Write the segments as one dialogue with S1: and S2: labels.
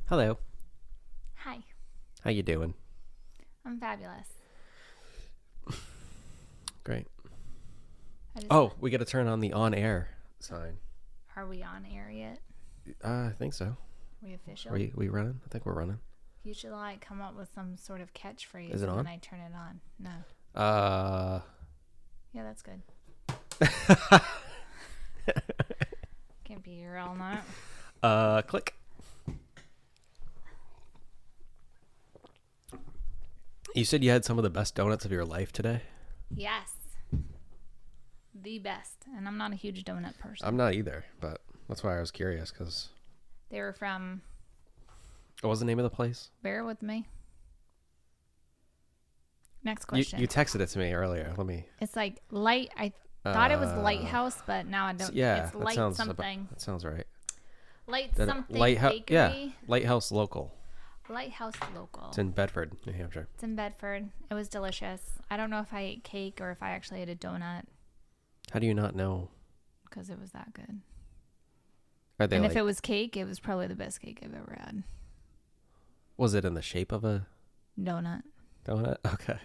S1: Hello.
S2: Hi,
S1: How you doing?
S2: I'm fabulous.
S1: Great.
S2: I just,
S1: Oh, we got to turn on the on-air sign.
S2: Are we on air yet?
S1: I think so.
S2: Are we official?
S1: We running? I think we're running.
S2: You should come up with some sort of catchphrase
S1: Is it
S2: and
S1: on?
S2: then I turn it on. No.
S1: Uh.
S2: Yeah, that's good. Can't be here all night.
S1: Click. You said you had some of the best donuts of your life today?
S2: Yes. The best. And I'm not a huge donut person.
S1: I'm not either, but that's why I was curious because.
S2: They were from,
S1: What was the name of the place?
S2: bear with me. Next question.
S1: You texted it to me earlier. Let me.
S2: It's like light. I thought it was Lighthouse, but now I don't.
S1: Yeah,
S2: It's
S1: that
S2: light
S1: sounds
S2: something.
S1: that sounds right.
S2: Light something
S1: Lighthouse.
S2: bakery.
S1: Yeah, Lighthouse Local.
S2: Lighthouse Local.
S1: It's in Bedford, New Hampshire.
S2: It's in Bedford. It was delicious. I don't know if I ate cake or if I actually ate a donut
S1: How do you not know?
S2: because it was that good.
S1: Are they
S2: And
S1: like?
S2: if it was cake, it was probably the best cake I've ever had.
S1: Was it in the shape of a
S2: Donut.
S1: donut? Okay.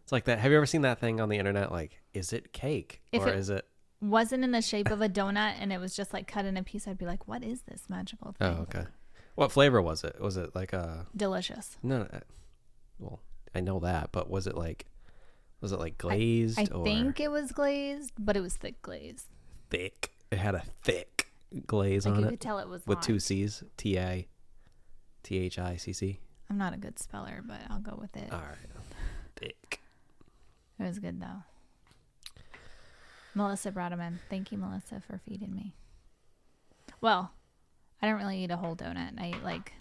S1: It's like that. Have you ever seen that thing on the internet? Like, is it cake or is it?
S2: Wasn't in the shape of a donut and it was just like cut in a piece, I'd be like, what is this magical thing?
S1: Oh, okay. What flavor was it? Was it like a?
S2: Delicious.
S1: No. Well, I know that, but was it like glazed?
S2: I
S1: or
S2: think it was glazed, but it was thick glazed.
S1: thick. It had a thick glaze
S2: Like
S1: on
S2: you
S1: it
S2: could tell it was
S1: with
S2: hot.
S1: two C's. TATHICC.
S2: I'm not a good speller, but I'll go with it.
S1: All right. Thick.
S2: It was good though. Melissa brought them in. Thank you, Melissa, for feeding me. Well, I didn't really eat a whole donut. I ate like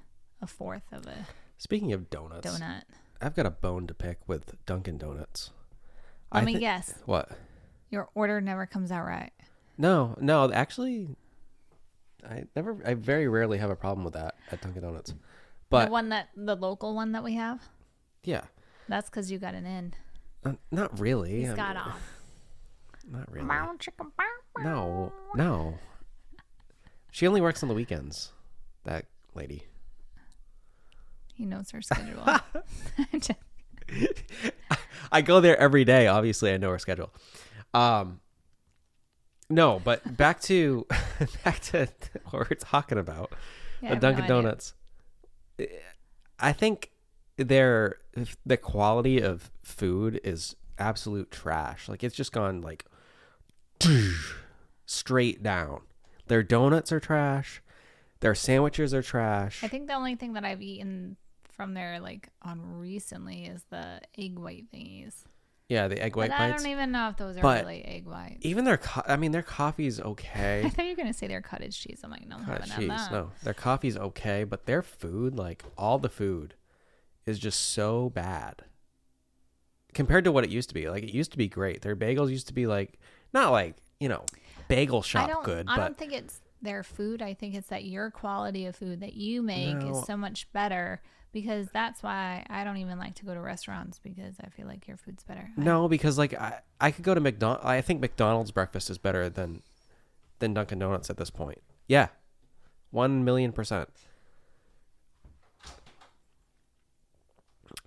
S2: a fourth of a
S1: Speaking of donuts,
S2: donut.
S1: I've got a bone to pick with Dunkin' Donuts.
S2: Let me guess.
S1: What?
S2: Your order never comes out right.
S1: No, actually, I very rarely have a problem with that at Dunkin' Donuts. But
S2: The local one that we have,
S1: yeah,
S2: that's because you got an in.
S1: not really.
S2: He's got off.
S1: Not really. No. She only works on the weekends. That lady.
S2: He knows her schedule.
S1: I go there every day. Obviously, I know her schedule. No, but back to what we're talking about.
S2: Yeah, I
S1: The
S2: have
S1: Dunkin'
S2: no idea.
S1: Donuts. I think the quality of food is absolute trash. Like it's just gone like straight down. Their donuts are trash. Their sandwiches are trash.
S2: I think the only thing that I've eaten from there on recently is the egg white thingies.
S1: Yeah, the egg white
S2: But I
S1: bites.
S2: don't even know if those are
S1: But
S2: really egg whites.
S1: Even their coffee's okay.
S2: I thought you were going to say their cottage cheese. I'm like, no, I haven't had that.
S1: No, their coffee's okay, but their food, like all the food, is just so bad compared to what it used to be. Like it used to be great. Their bagels used to be like not like bagel shop good.
S2: I
S1: but
S2: don't think it's their food. I think it's that your quality of food that you make
S1: No.
S2: is so much better. Because that's why I don't even like to go to restaurants because I feel like your food's better.
S1: No, because like I could go to McDonald's. I think McDonald's breakfast is better than Dunkin' Donuts at this point. Yeah, 1,000,000%.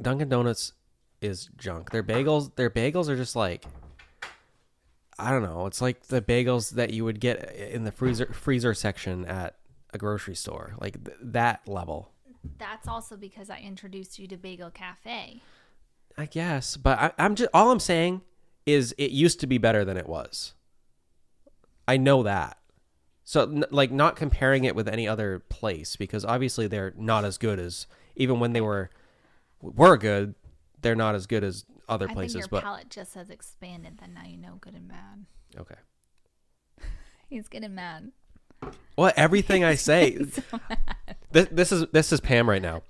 S1: Dunkin' Donuts is junk. Their bagels are just like, I don't know. It's like the bagels that you would get in the freezer section at a grocery store, like that level.
S2: That's also because I introduced you to Bagel Cafe.
S1: I guess, but I'm just all I'm saying is it used to be better than it was. I know that. So not comparing it with any other place because obviously they're not as good as even when they were good, they're not as good as other places.
S2: I think
S1: but
S2: your palate just has expanded. Then now you know good and bad.
S1: okay.
S2: He's getting mad.
S1: Well, everything I say, this is Pam right now.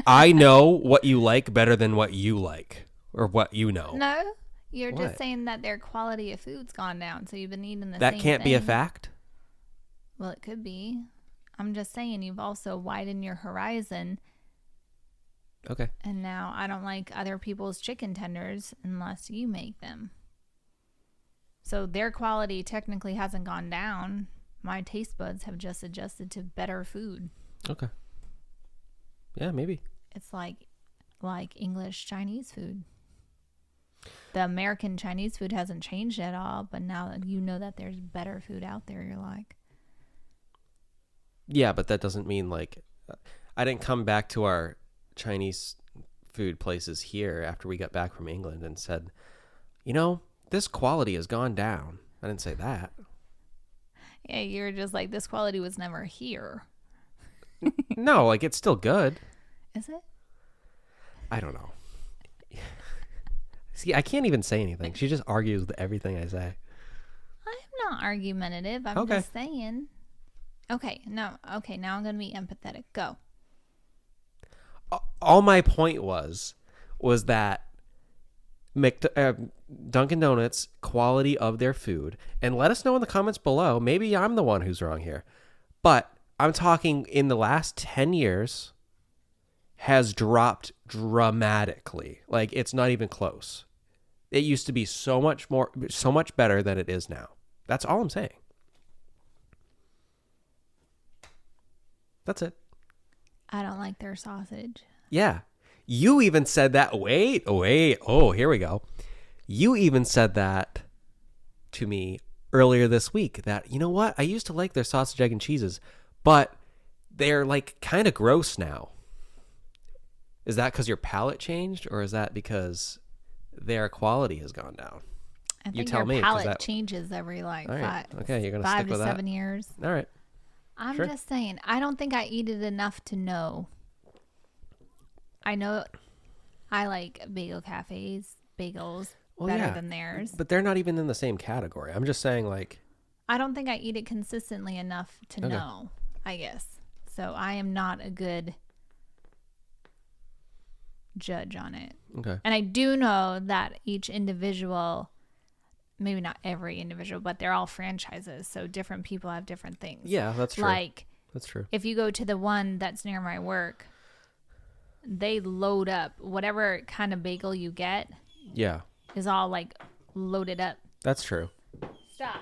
S1: I know what you like better than what you like or what you know.
S2: No, you're
S1: What?
S2: just saying that their quality of food's gone down, so you've been eating the
S1: That
S2: same
S1: can't be a
S2: thing.
S1: fact.
S2: Well, it could be. I'm just saying you've also widened your horizon,
S1: Okay.
S2: and now I don't like other people's chicken tenders unless you make them. So their quality technically hasn't gone down. My taste buds have just adjusted to better food.
S1: Okay. Yeah, maybe.
S2: It's like English Chinese food. The American Chinese food hasn't changed at all, but now that you know that there's better food out there, you're like,
S1: Yeah, but that doesn't mean like I didn't come back to our Chinese food places here after we got back from England and said, this quality has gone down. I didn't say that.
S2: yeah, you're just like, this quality was never here.
S1: No, like it's still good.
S2: Is it?
S1: I don't know. See, I can't even say anything. She just argues with everything I say.
S2: I'm not argumentative. I'm
S1: Okay.
S2: just saying. Okay, now I'm going to be empathetic. Go.
S1: All my point was that Dunkin' Donuts quality of their food, and let us know in the comments below. Maybe I'm the one who's wrong here, but I'm talking in the last 10 years has dropped dramatically. Like it's not even close. It used to be so much better than it is now. That's all I'm saying. That's it.
S2: I don't like their sausage.
S1: Yeah. You even said that. Wait. Oh, here we go. You even said that to me earlier this week that, you know what? I used to like their sausage, egg, and cheeses, but they're like kind of gross now. Is that because your palate changed, or is that because their quality has gone down?
S2: I think
S1: You tell
S2: your
S1: me, 'cause
S2: palate
S1: that-
S2: changes every like
S1: All right.
S2: five,
S1: Okay, you're gonna
S2: 5
S1: stick
S2: to
S1: with that.
S2: 7 years.
S1: All right.
S2: I'm
S1: Sure.
S2: just saying, I don't think I eat it enough to know. I know I like Bagel Cafe's bagels better than theirs.
S1: But they're not even in the same category. I'm just saying, like,
S2: I don't think I eat it consistently enough to
S1: Okay.
S2: know, I guess. So I am not a good judge on it.
S1: okay.
S2: And I do know that each individual, maybe not every individual, but they're all franchises. So different people have different things.
S1: Yeah, that's true.
S2: Like,
S1: That's true.
S2: if you go to the one that's near my work, they load up whatever kind of bagel you get
S1: Yeah,
S2: is all like loaded up.
S1: that's true.
S2: Stop.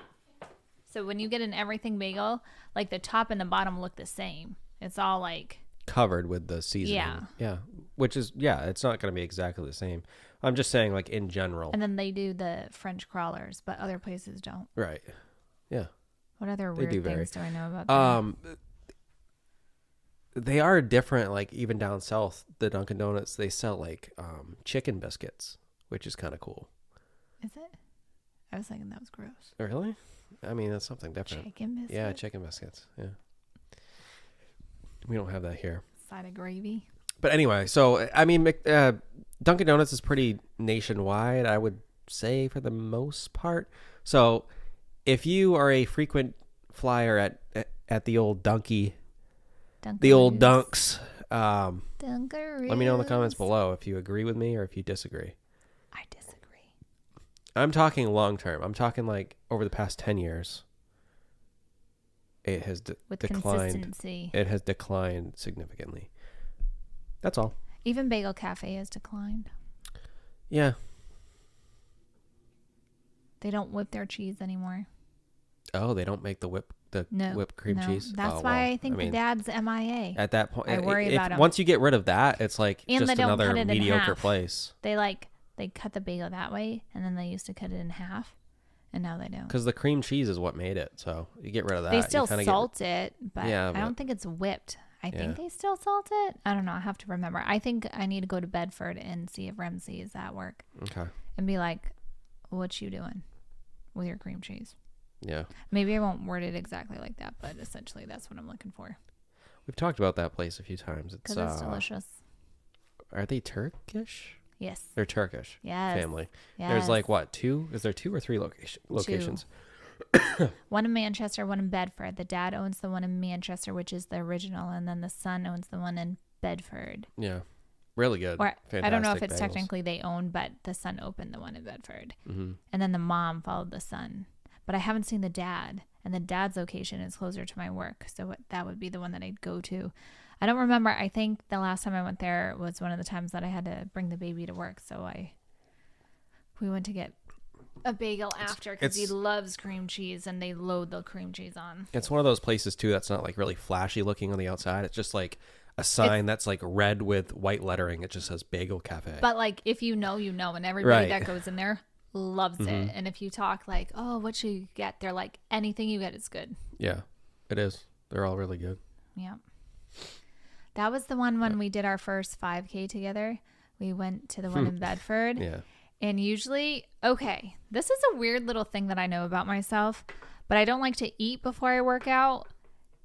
S2: So when you get an everything bagel, like the top and the bottom look the same. It's all like,
S1: Covered with the seasoning.
S2: Yeah.
S1: Yeah. Which is, it's not going to be exactly the same. I'm just saying, like, in general.
S2: and then they do the French crawlers, but other places don't.
S1: Right. Yeah.
S2: What other
S1: They
S2: weird
S1: do
S2: things
S1: vary.
S2: do I know about that?
S1: They are different. Like, even down south, the Dunkin' Donuts, they sell, like, chicken biscuits, which is kind of cool.
S2: Is it? I was thinking that was gross.
S1: Really? I mean, that's something different.
S2: Chicken biscuit?
S1: Yeah, chicken biscuits. Yeah. We don't have that here.
S2: Side of gravy.
S1: But anyway, so, I mean, Dunkin' Donuts is pretty nationwide, I would say, for the most part. So if you are a frequent flyer at the old the old Dunks,
S2: Dunkaroos.
S1: let me know in the comments below if you agree with me or if you disagree.
S2: I disagree.
S1: I'm talking long term. I'm talking like over the past 10 years. It has
S2: With
S1: declined.
S2: consistency.
S1: It has declined significantly. That's all.
S2: Even Bagel Cafe has declined.
S1: Yeah.
S2: They don't whip their cheese anymore.
S1: Oh, they don't make the whipped cream
S2: No.
S1: cheese.
S2: That's
S1: Oh,
S2: why
S1: well,
S2: I think the dad's MIA.
S1: At that point,
S2: I worry about 'em.
S1: Once you get rid of that, it's like
S2: And
S1: just
S2: they don't
S1: another
S2: cut it in
S1: mediocre
S2: half.
S1: place.
S2: They cut the bagel that way, and then they used to cut it in half, and now they don't.
S1: Because the cream cheese is what made it. So you get rid of that.
S2: They
S1: you
S2: still
S1: kinda
S2: salt it, but
S1: Yeah,
S2: I
S1: but-
S2: don't think it's whipped. I
S1: Yeah.
S2: think they still salt it. I don't know. I have to remember. I think I need to go to Bedford and see if Ramsey is at work
S1: Okay.
S2: and be like, what you doing with your cream cheese?
S1: Yeah.
S2: Maybe I won't word it exactly like that, but essentially that's what I'm looking for.
S1: We've talked about that place a few times.
S2: Because it's delicious.
S1: Are they Turkish?
S2: Yes.
S1: They're Turkish.
S2: Yes.
S1: Family.
S2: Yes.
S1: There's like what, two? Is there 2 or 3 locations?
S2: One in Manchester, one in Bedford. The dad owns the one in Manchester, which is the original, and then the son owns the one in Bedford.
S1: Yeah. Really good.
S2: Or I don't know if
S1: Fantastic
S2: it's
S1: bagels.
S2: technically they own, but the son opened the one in Bedford.
S1: Mm-hmm.
S2: And then the mom followed the son. But I haven't seen the dad, and the dad's location is closer to my work, so that would be the one that I'd go to. I don't remember. I think the last time I went there was one of the times that I had to bring the baby to work, so we went to get a bagel after because he
S1: it's-
S2: loves cream cheese, and they load the cream cheese on.
S1: It's one of those places too that's not like really flashy looking on the outside. It's just like a sign that's like red with white lettering. It just says Bagel Cafe.
S2: But like, if you know, and everybody
S1: Right.
S2: that goes in there loves
S1: Mm-hmm.
S2: it. And if you talk like, oh, what should you get? They're like, anything you get is good.
S1: Yeah, it is. They're all really good.
S2: Yeah. That was the one when we did our first 5K together. We went to the one in Bedford.
S1: Yeah.
S2: And usually, okay, this is a weird little thing that I know about myself, but I don't like to eat before I work out.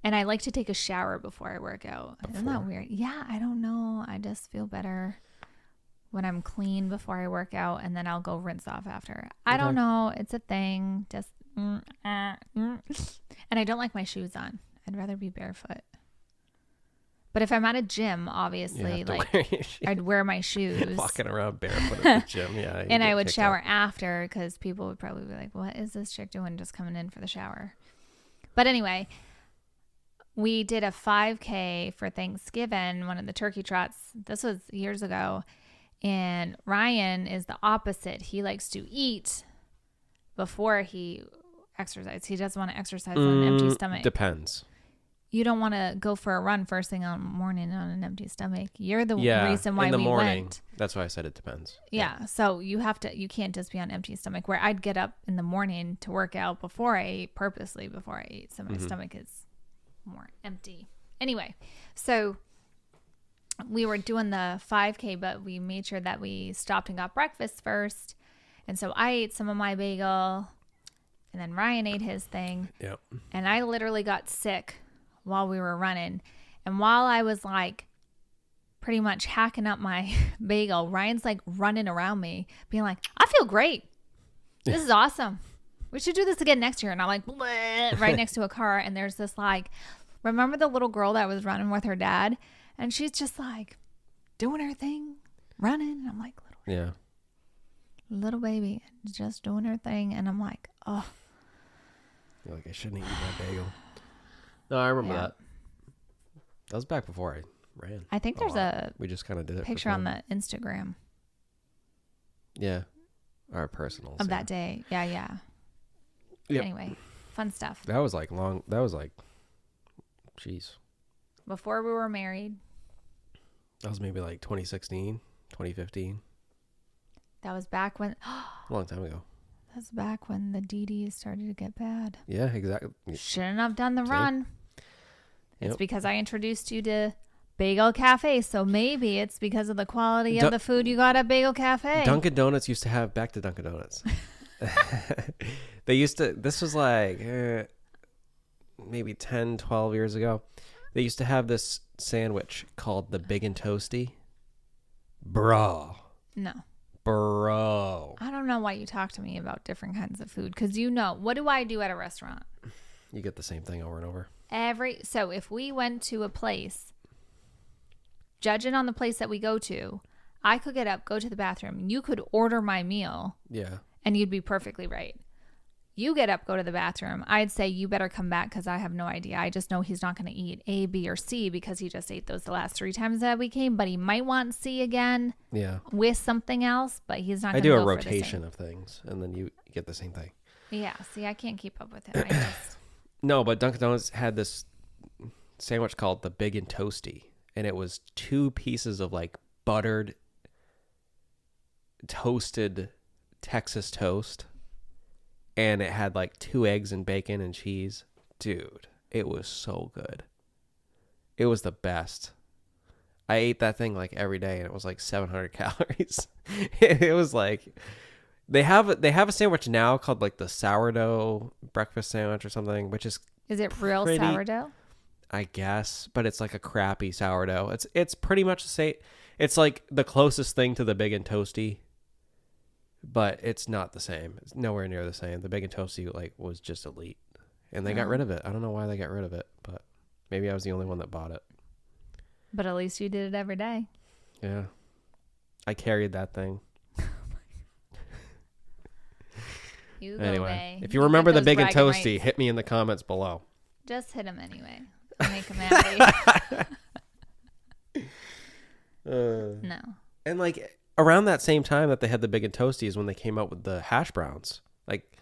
S2: And I like to take a shower before I work out. Isn't that weird? Yeah, I don't know. I just feel better when I'm clean before I work out, and then I'll go rinse off after. I don't know. It's a thing. Just And I don't like my shoes on. I'd rather be barefoot. But if I'm at a gym, obviously, I'd wear my shoes.
S1: Walking around barefoot at the gym, yeah.
S2: And I would shower after, because people would probably be like, what is this chick doing just coming in for the shower? But anyway, we did a 5K for Thanksgiving, one of the turkey trots. This was years ago. And Ryan is the opposite. He likes to eat before he exercises. He doesn't want to exercise on an empty stomach.
S1: Depends.
S2: You don't want to go for a run first thing in the morning on an empty stomach. You're the reason why
S1: in the
S2: we
S1: morning.
S2: went.
S1: That's why I said it depends.
S2: Yeah. So you can't just be on empty stomach, where I'd get up in the morning to work out before I ate, purposely before I ate. So my stomach is more empty. Anyway, so we were doing the 5K, but we made sure that we stopped and got breakfast first. And so I ate some of my bagel, and then Ryan ate his thing.
S1: Yep.
S2: And I literally got sick while we were running. And while I was like pretty much hacking up my bagel, Ryan's like running around me being like, I feel great. This is awesome. We should do this again next year. And I'm like, bleh, right next to a car. And there's this like, remember the little girl that was running with her dad? And she's just like doing her thing, running. And I'm like, little baby, just doing her thing. And I'm like, oh.
S1: You're like, I shouldn't eat my bagel. No, I remember that. That was back before I ran.
S2: I think there's a
S1: we just kind of did it
S2: picture on the Instagram.
S1: Yeah. Our personals.
S2: Of that day. Yeah.
S1: Yep.
S2: Anyway, fun stuff.
S1: That was like jeez.
S2: Before we were married.
S1: That was maybe like 2016, 2015.
S2: That was back when.
S1: A long time ago.
S2: That's back when the DDs started to get bad.
S1: Yeah, exactly.
S2: Shouldn't have done the run.
S1: Yep.
S2: It's because I introduced you to Bagel Cafe. So maybe it's because of the quality of the food you got at Bagel Cafe.
S1: Dunkin' Donuts used to have, back to Dunkin' Donuts. They used to, this was like maybe 10, 12 years ago. They used to have this sandwich called the Big and Toasty. Bro.
S2: No.
S1: Bro.
S2: I don't know why you talk to me about different kinds of food, because what do I do at a restaurant?
S1: You get the same thing over and over.
S2: So if we went to a place, judging on the place that we go to, I could get up, go to the bathroom. You could order my meal.
S1: Yeah.
S2: And you'd be perfectly right. You get up, go to the bathroom. I'd say you better come back, because I have no idea. I just know he's not going to eat A, B, or C, because he just ate those the last 3 times that we came. But he might want C again. Yeah. With something else, but he's not going to go for the same.
S1: I do a rotation of things, and then you get the same thing.
S2: Yeah. See, I can't keep up with him. I just...
S1: No, but Dunkin' Donuts had this sandwich called the Big and Toasty, and it was 2 pieces of like buttered, toasted Texas toast, and it had like 2 eggs and bacon and cheese. Dude, it was so good. It was the best. I ate that thing like every day, and it was like 700 calories. It was like... They have a sandwich now called like the sourdough breakfast sandwich or something, which is
S2: it real sourdough?
S1: I guess, but it's like a crappy sourdough. It's pretty much the same. It's like the closest thing to the Big and Toasty, but it's not the same. It's nowhere near the same. The Big and Toasty like was just elite, and they got rid of it. I don't know why they got rid of it, but maybe I was the only one that bought it.
S2: But at least you did it every day.
S1: Yeah, I carried that thing. Anyway, if you remember the Big and Toasty, hit me in the comments below.
S2: Just hit him anyway. Make him happy. No.
S1: And like around that same time that they had the Big and Toasty is when they came out with the hash browns. Like,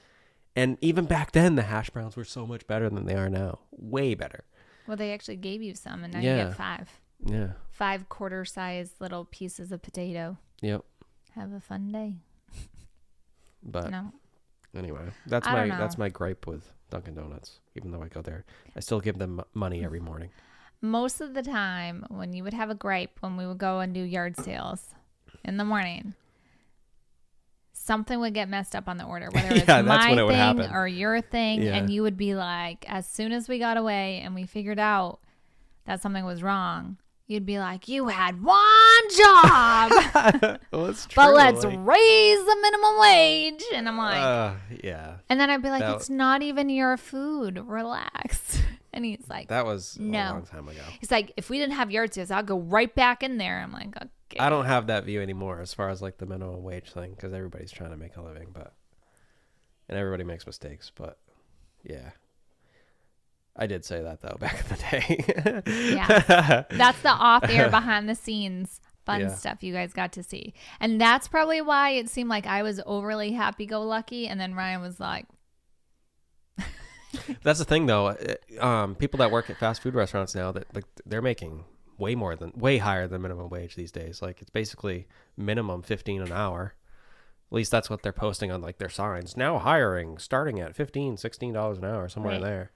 S1: and even back then the hash browns were so much better than they are now. Way better.
S2: Well, they actually gave you some, and now you get 5.
S1: Yeah.
S2: 5 quarter-sized little pieces of potato.
S1: Yep.
S2: Have a fun day.
S1: But
S2: No.
S1: anyway,
S2: I don't know.
S1: that's my gripe with Dunkin' Donuts. Even though I go there, I still give them money every morning.
S2: Most of the time, when you would have a gripe, when we would go and do yard sales in the morning, something would get messed up on the order, whether it's my thing or your thing, and you would be like, as soon as we got away and we figured out that something was wrong, you'd be like, you had one job,
S1: Well, it's true.
S2: but let's raise the minimum wage. And I'm like,
S1: yeah.
S2: And then I'd be like, it's not even your food. Relax. And he's like,
S1: that was
S2: no.
S1: a long time ago.
S2: He's like, if we didn't have yard sales, I'll go right back in there. I'm like, okay.
S1: I don't have that view anymore as far as like the minimum wage thing, because everybody's trying to make a living, and everybody makes mistakes. But yeah, I did say that though back in the day.
S2: Yeah, that's the off-air, behind the scenes fun stuff you guys got to see, and that's probably why it seemed like I was overly happy-go-lucky, and then Ryan was like.
S1: That's the thing though. People that work at fast food restaurants now, that like they're making way higher than minimum wage these days. Like it's basically minimum 15 an hour. At least that's what they're posting on like their signs. Now hiring starting at $15-$16 an hour, somewhere in there.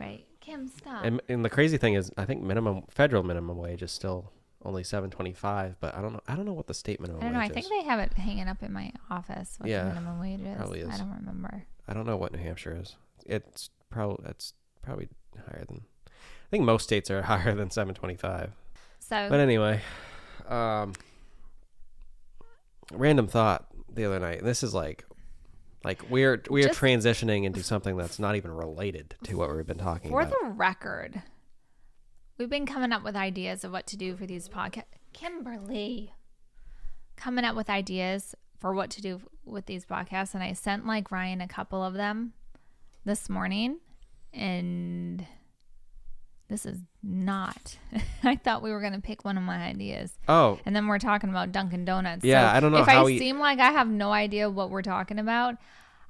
S2: Right. Kim, stop.
S1: And the crazy thing is, I think federal minimum wage is still only $7.25, but I don't know what the state minimum wage is.
S2: I don't know. I think they have it hanging up in my office. What the minimum wage is.
S1: Probably is.
S2: I don't remember.
S1: I don't know what New Hampshire is. It's probably higher than. I think most states are higher than $7.25.
S2: So.
S1: But anyway, random thought the other night. This is like we're transitioning into something that's not even related to what we've been talking about.
S2: For the record, we've been coming up with ideas of what to do for these podcasts. Kimberly, coming up with ideas for what to do with these podcasts, and I sent like Ryan a couple of them this morning, and this is not. I thought we were going to pick one of my ideas.
S1: Oh.
S2: And then we're talking about Dunkin' Donuts.
S1: Yeah,
S2: so
S1: I don't know
S2: if
S1: how
S2: I seem like I have no idea what we're talking about,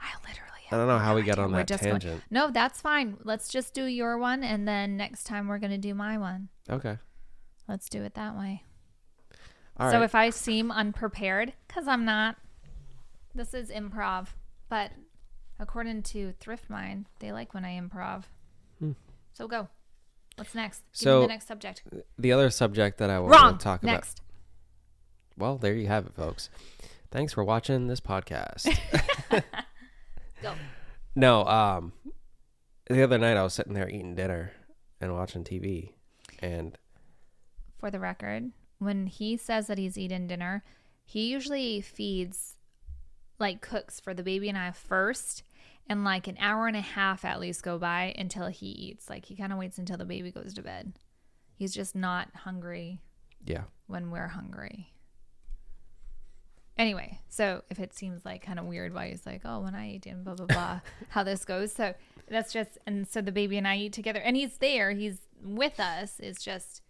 S2: I literally have
S1: I don't know how
S2: no
S1: we got
S2: idea.
S1: on that tangent.
S2: No, that's fine. Let's just do your one, and then next time we're going to do my one.
S1: Okay.
S2: Let's do it that way.
S1: All
S2: so
S1: right.
S2: if I seem unprepared, because I'm not, this is improv, but according to Thrift Mind, they like when I improv. So go. What's next? Give me the next subject.
S1: The other subject that I want to talk about.
S2: Next.
S1: Well, there you have it, folks. Thanks for watching this podcast.
S2: Go.
S1: No, the other night I was sitting there eating dinner and watching TV, and
S2: for the record, when he says that he's eating dinner, he usually feeds, like cooks for the baby and I first, and like an hour and a half at least go by until he eats. Like he kind of waits until the baby goes to bed. He's just not hungry.
S1: Yeah. When
S2: we're hungry. Anyway, so if it seems like kind of weird why he's like, oh, when I eat and blah, blah, blah, how this goes. So that's just, and so the baby and I eat together, and he's there, he's with us. It's just,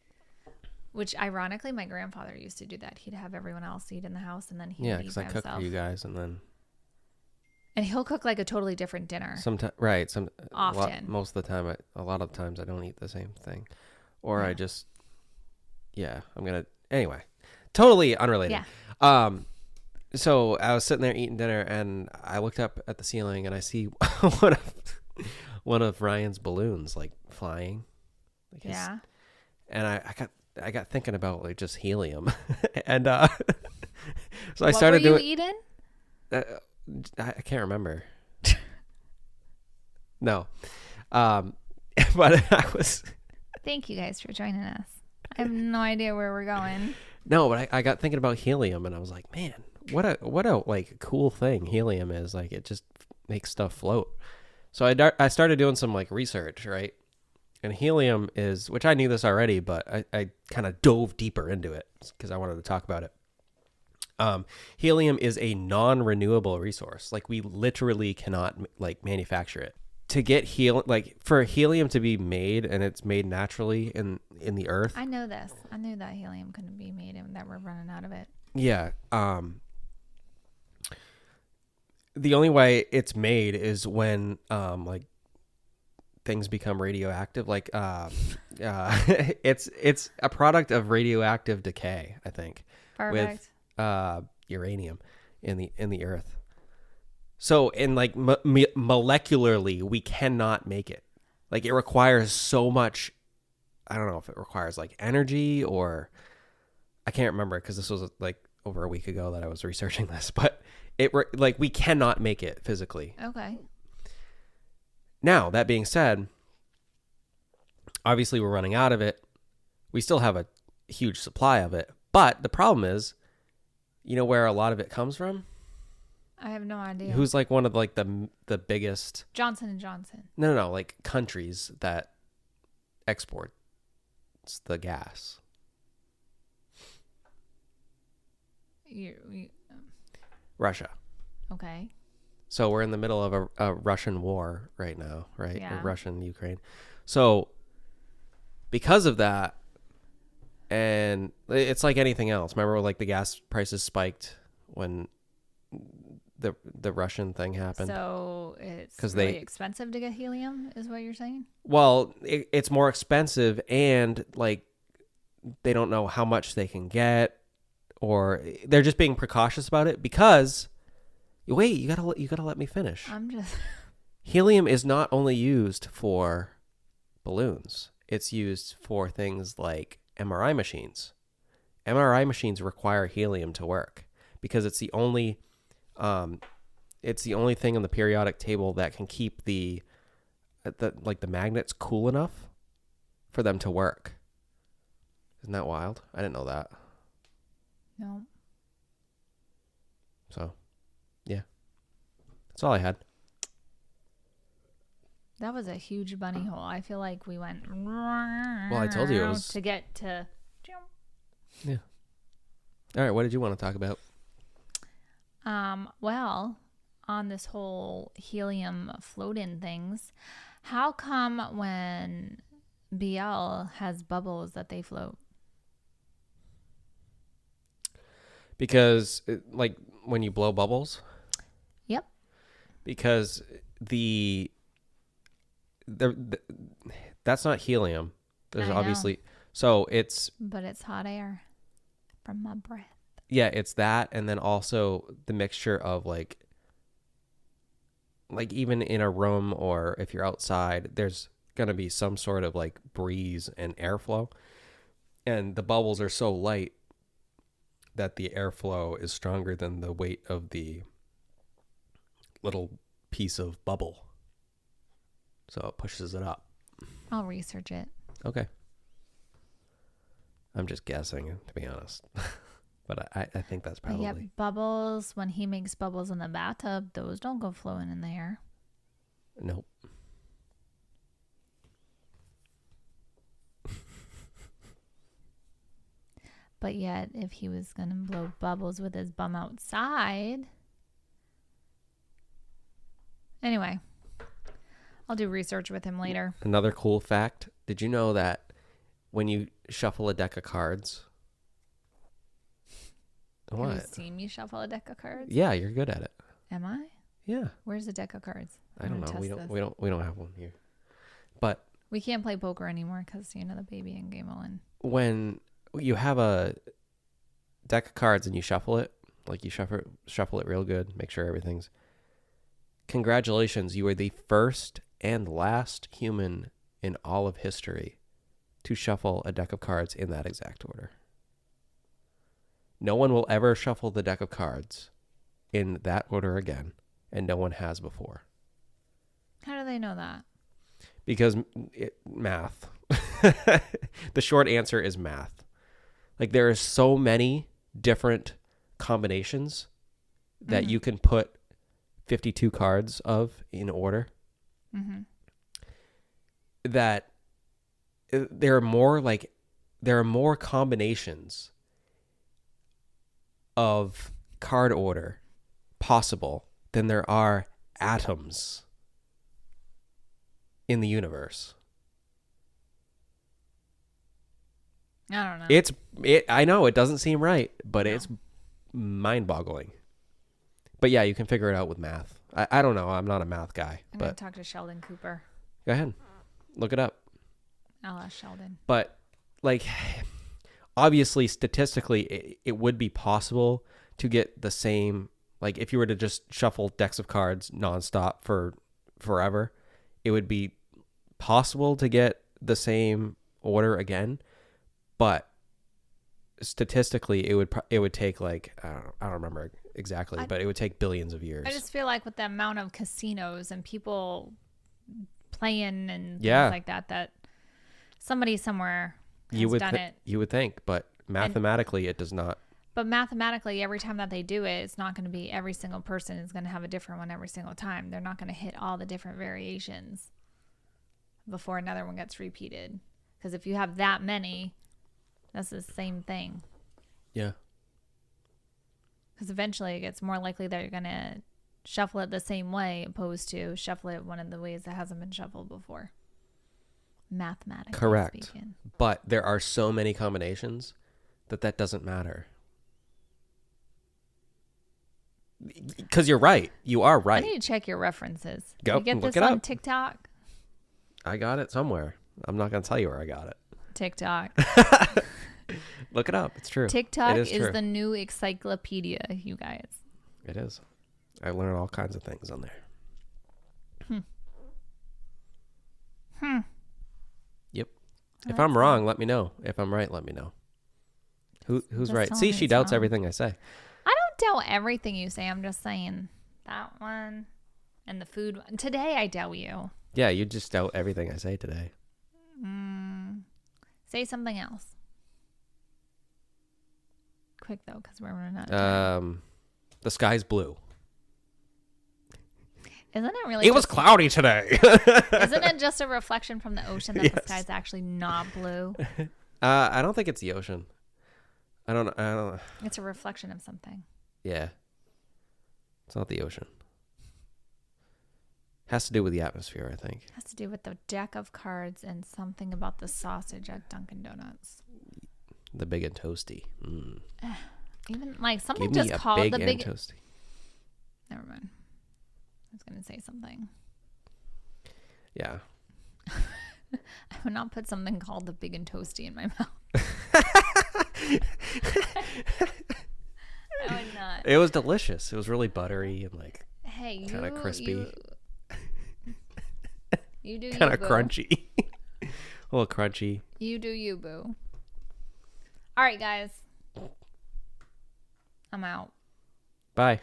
S2: which ironically, my grandfather used to do that. He'd have everyone else eat in the house, and then he'd eat by himself. Yeah, because I cook for
S1: you guys,
S2: and he'll cook like a totally different dinner.
S1: Sometimes, right?
S2: Often,
S1: most of the time, a lot of times I don't eat the same thing, or I just, anyway, totally unrelated.
S2: Yeah.
S1: So I was sitting there eating dinner, and I looked up at the ceiling, and I see one of Ryan's balloons like flying. And I got thinking about like just helium, and so I started doing.
S2: What were you eating?
S1: I can't remember. No, but I was.
S2: Thank you guys for joining us. I have no idea where we're going.
S1: No, but I got thinking about helium, and I was like, man, what a like cool thing helium is. Like it just makes stuff float. So I started doing some like research, right? And helium is, which I knew this already, but I kind of dove deeper into it because I wanted to talk about it. Helium is a non-renewable resource. Like we literally cannot like manufacture it. To get for helium to be made, and it's made naturally in the earth.
S2: I know this. I knew that helium couldn't be made and that we're running out of it.
S1: Yeah. The only way it's made is when things become radioactive. Like it's a product of radioactive decay, I think.
S2: Perfect.
S1: With uranium in the earth. So in like molecularly, we cannot make it. Like it requires so much. I don't know if it requires like energy or I can't remember because this was like over a week ago that I was researching this, but like we cannot make it physically.
S2: Okay.
S1: Now, that being said, obviously we're running out of it. We still have a huge supply of it, but the problem is, you know where a lot of it comes from?
S2: I have no idea.
S1: Who's like one of like the biggest
S2: Johnson and Johnson.
S1: No, like countries that export the gas. Russia.
S2: Okay.
S1: So we're in the middle of a Russian war right now, right?
S2: Yeah.
S1: Russian Ukraine. So because of that, and it's like anything else. Remember, like the gas prices spiked when the Russian thing happened.
S2: So it's
S1: 'Cause
S2: really expensive to get helium, is what you're saying?
S1: Well, it's more expensive, and like they don't know how much they can get, or they're just being precautious about it because. Wait, you gotta let me finish.
S2: I'm just.
S1: Helium is not only used for balloons; it's used for things like MRI machines. MRI machines require helium to work because it's the only thing on the periodic table that can keep the magnets cool enough for them to work. Isn't that wild? I didn't know that.
S2: No.
S1: So, yeah. That's all I had.
S2: That was a huge bunny hole. I feel like we went.
S1: Well, I told you it was
S2: to get to.
S1: Yeah. All right. What did you want to talk about?
S2: Well, on this whole helium float-in things, how come when BL has bubbles that they float?
S1: Because like when you blow bubbles.
S2: Yep.
S1: Because the that's not helium. There's obviously so it's.
S2: But it's hot air from my breath.
S1: Yeah, it's that, and then also the mixture of like even in a room or if you're outside, there's gonna be some sort of like breeze and airflow, and the bubbles are so light that the airflow is stronger than the weight of the little piece of bubble, so it pushes it up.
S2: I'll research it.
S1: Okay. I'm just guessing, to be honest. But I think that's probably.
S2: Yeah, bubbles. When he makes bubbles in the bathtub, those don't go flowing in the air.
S1: Nope.
S2: But yet, if he was going to blow bubbles with his bum outside. Anyway, I'll do research with him later.
S1: Another cool fact. Did you know that when you shuffle a deck of cards. What?
S2: Have you seen me shuffle a deck of cards?
S1: Yeah, you're good at it.
S2: Am I?
S1: Yeah.
S2: Where's the deck of cards?
S1: I don't know. We don't have one here. But
S2: we can't play poker anymore because the baby and game will in.
S1: When you have a deck of cards and you shuffle it, like you shuffle it real good, make sure everything's. Congratulations, you are the first and last human in all of history to shuffle a deck of cards in that exact order. No one will ever shuffle the deck of cards in that order again, and no one has before.
S2: How do they know that?
S1: Because math. The short answer is math. Like there are so many different combinations that you can put 52 cards of in order. Mm-hmm. That there are more combinations of card order possible than there are atoms in the universe.
S2: I don't know.
S1: I know it doesn't seem right, but it's mind-boggling. But yeah, you can figure it out with math. I don't know. I'm not a math guy.
S2: I'm going to talk to Sheldon Cooper.
S1: Go ahead. Look it up.
S2: I'll ask Sheldon.
S1: But like, obviously, statistically, it would be possible to get the same. Like, if you were to just shuffle decks of cards nonstop for forever, it would be possible to get the same order again. But statistically, it would take like I don't remember exactly, but it would take billions of years.
S2: I just feel like with the amount of casinos and people playing and
S1: Yeah.
S2: things like that, that somebody somewhere has done it.
S1: You would think, but mathematically, it does not.
S2: But mathematically, every time that they do it, it's not going to be every single person is going to have a different one every single time. They're not going to hit all the different variations before another one gets repeated. Because if you have that many, that's the same thing.
S1: Yeah.
S2: Because eventually it gets more likely that you're going to shuffle it the same way opposed to shuffle it one of the ways that hasn't been shuffled before. Mathematically
S1: Correct.
S2: speaking.
S1: But there are so many combinations that doesn't matter. Because you're right. You are right.
S2: I need to check your references.
S1: Go,
S2: You get
S1: look
S2: this
S1: it
S2: on
S1: up.
S2: TikTok?
S1: I got it somewhere. I'm not going to tell you where I got it.
S2: TikTok.
S1: Look it up. It's true.
S2: TikTok
S1: it
S2: is
S1: true.
S2: the new encyclopedia, you guys.
S1: It is. I learn all kinds of things on there. Yep. If I'm wrong, let me know. If I'm right, let me know. Who's
S2: Just
S1: right?
S2: tell
S1: See,
S2: me
S1: she
S2: it's
S1: doubts
S2: wrong.
S1: everything I say.
S2: I don't doubt everything you say. I'm just saying that one and the food one. Today I doubt you.
S1: Yeah, you just doubt everything I say today.
S2: Say something else. Quick though, because we're running out of time.
S1: The sky's blue.
S2: Isn't it really?
S1: It was cloudy today.
S2: Isn't it just a reflection from the ocean that the sky's actually not blue?
S1: I don't think it's the ocean. I don't know.
S2: It's a reflection of something.
S1: Yeah. It's not the ocean. Has to do with the atmosphere, I think.
S2: It has to do with the deck of cards and something about the sausage at Dunkin' Donuts.
S1: The big and toasty.
S2: Even like something
S1: Give
S2: just
S1: me a
S2: called
S1: big
S2: the big.
S1: and toasty.
S2: Never mind. I was gonna say something.
S1: Yeah.
S2: I would not put something called the big and toasty in my mouth. I would not.
S1: It was delicious. It was really buttery and like
S2: Hey,
S1: kind of crispy.
S2: You do
S1: Kind
S2: you,
S1: of
S2: boo.
S1: crunchy. A little crunchy.
S2: You do you, boo. All right, guys. I'm out.
S1: Bye.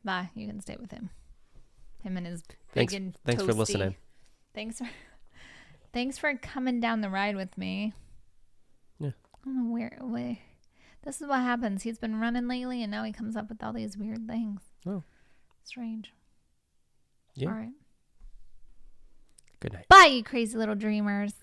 S2: Bye. You can stay with him. Him and his
S1: Thanks,
S2: big and
S1: thanks for
S2: toasty.
S1: listening.
S2: Thanks for coming down the ride with me.
S1: Yeah.
S2: I don't know where. This is what happens. He's been running lately, and now he comes up with all these weird things.
S1: Oh.
S2: Strange.
S1: Yeah.
S2: All right.
S1: Good night.
S2: Bye, you crazy little dreamers.